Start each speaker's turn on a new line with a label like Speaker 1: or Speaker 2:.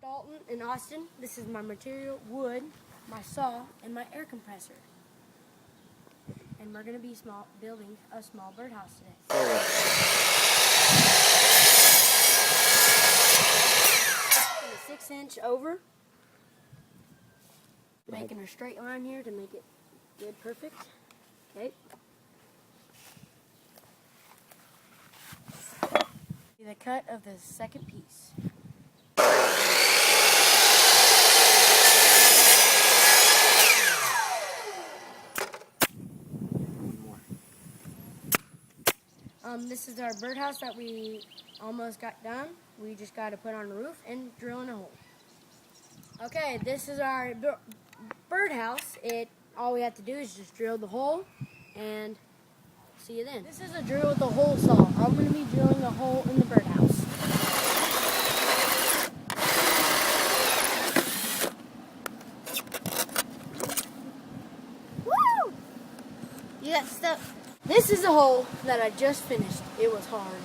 Speaker 1: Dalton and Austin. This is my material, wood, my saw, and my air compressor. And we're going to be building a small birdhouse today. A 6-inch over. Making a straight line here to make it good, perfect. Okay. The cut of the second piece. This is our birdhouse that we almost got done. We just got to put on the roof and drill in a hole. Okay, this is our birdhouse. All we have to do is just drill the hole and see you then. This is a drill with a hole saw. I'm going to be drilling a hole in the birdhouse. Woo! You got stuck. This is a hole that I just finished. It was hard.